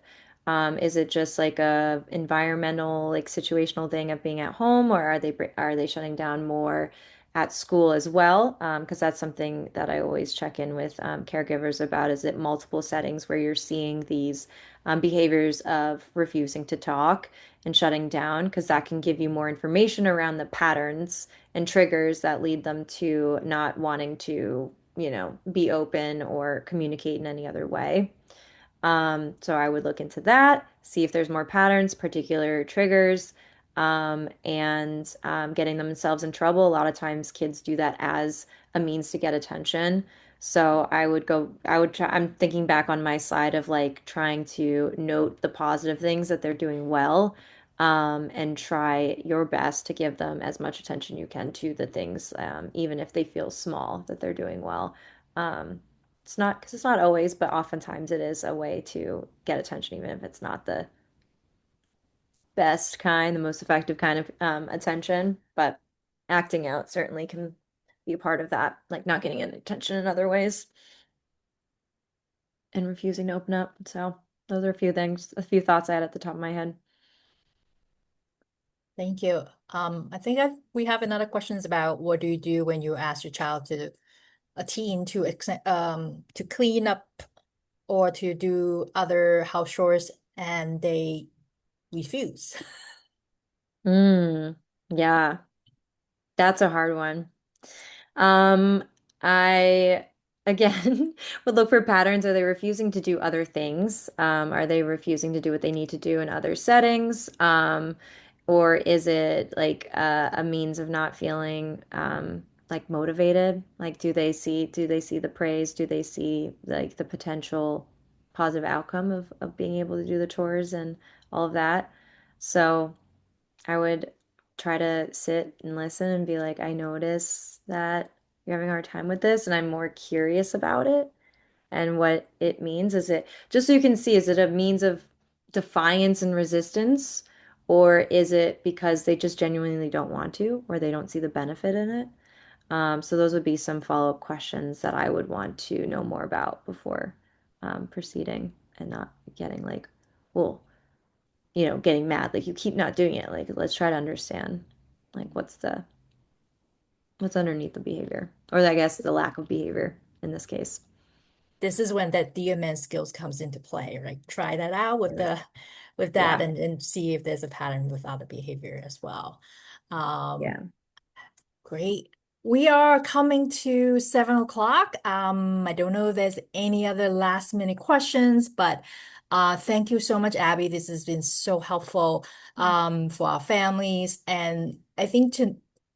Speaker 5: is it just like a environmental, like situational thing of being at home, or are they shutting down more at school as well? Because that's something that I always check in with caregivers about. Is it multiple settings where you're seeing these behaviors of refusing to talk and shutting down? Because that can give you more information around the patterns and triggers that lead them to not wanting to, be open or communicate in any other way. So I would look into that, see if there's more patterns, particular triggers, and getting themselves in trouble. A lot of times kids do that as a means to get attention. So I would try, I'm thinking back on my side of like trying to note the positive things that they're doing well, and try your best to give them as much attention you can to the things, even if they feel small, that they're doing well. Um, it's not because it's not always, but oftentimes it is a way to get attention, even if it's not the best kind, the most effective kind of attention. But acting out certainly can be a part of that, like not getting any attention in other ways and refusing to open up. So those are a few things, a few thoughts I had at the top of my head.
Speaker 1: Thank you. I think we have another questions about what do you do when you ask your child a teen to clean up or to do other house chores and they refuse.
Speaker 5: Yeah, that's a hard one. Um, I again would look for patterns. Are they refusing to do other things? Are they refusing to do what they need to do in other settings? Or is it like a means of not feeling like motivated? Like do they see the praise? Do they see like the potential positive outcome of being able to do the chores and all of that? So I would try to sit and listen and be like, I notice that you're having a hard time with this, and I'm more curious about it and what it means. Is it just so you can see, is it a means of defiance and resistance, or is it because they just genuinely don't want to, or they don't see the benefit in it? So those would be some follow-up questions that I would want to know more about before proceeding and not getting like, well, getting mad. Like you keep not doing it. Like let's try to understand like what's underneath the behavior. Or I guess the lack of behavior in this case.
Speaker 1: This is when that DMN skills comes into play, right? Try that out with that
Speaker 5: Yeah.
Speaker 1: and see if there's a pattern with other behavior as well.
Speaker 5: Yeah.
Speaker 1: Great. We are coming to 7 o'clock. I don't know if there's any other last minute questions, but thank you so much, Abby. This has been so helpful for our families. And I think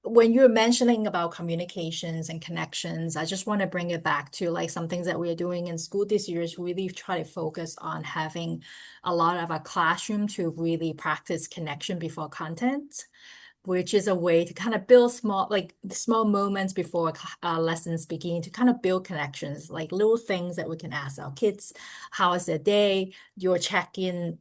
Speaker 1: when you're mentioning about communications and connections, I just want to bring it back to like some things that we are doing in school this year is really try to focus on having a lot of our classroom to really practice connection before content, which is a way to kind of build small moments before lessons begin to kind of build connections, like little things that we can ask our kids, how is their day? Your check-in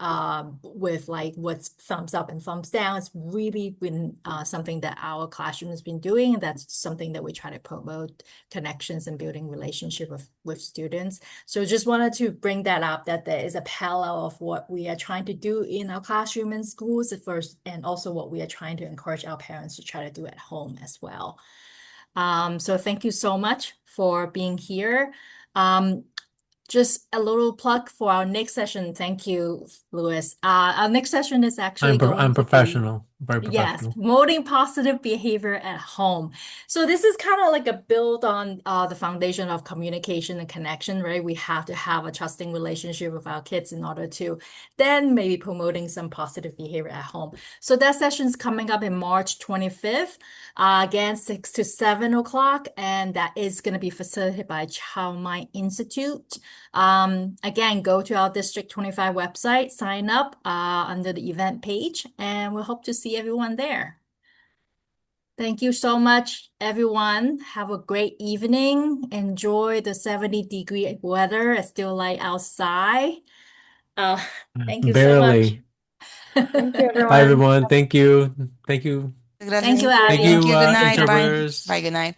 Speaker 1: with like what's thumbs up and thumbs down. It's really been something that our classroom has been doing, and that's something that we try to promote connections and building relationship with students. So just wanted to bring that up, that there is a parallel of what we are trying to do in our classroom and schools at first, and also what we are trying to encourage our parents to try to do at home as well. So thank you so much for being here. Just a little plug for our next session. Thank you, Louis. Our next session is actually going
Speaker 3: I'm
Speaker 1: to be
Speaker 3: professional. Very
Speaker 1: Yes,
Speaker 3: professional.
Speaker 1: promoting positive behavior at home. So this is kind of like a build on the foundation of communication and connection, right? We have to have a trusting relationship with our kids in order to then maybe promoting some positive behavior at home. So that session's coming up in March 25th, again, 6 to 7 o'clock, and that is going to be facilitated by Child Mind Institute. Again, go to our District 25 website, sign up under the event page, and we hope to see everyone there. Thank you so much, everyone. Have a great evening. Enjoy the 70-degree weather. It's still light outside. Thank you so much.
Speaker 3: Barely.
Speaker 5: Thank you,
Speaker 3: Bye,
Speaker 5: everyone.
Speaker 3: everyone. Thank you. Thank you.
Speaker 1: Thank you,
Speaker 7: Gracias.
Speaker 3: Thank
Speaker 1: Abby.
Speaker 7: Thank
Speaker 3: you,
Speaker 7: you. Good night. Bye.
Speaker 3: introverts.
Speaker 7: Bye. Good night.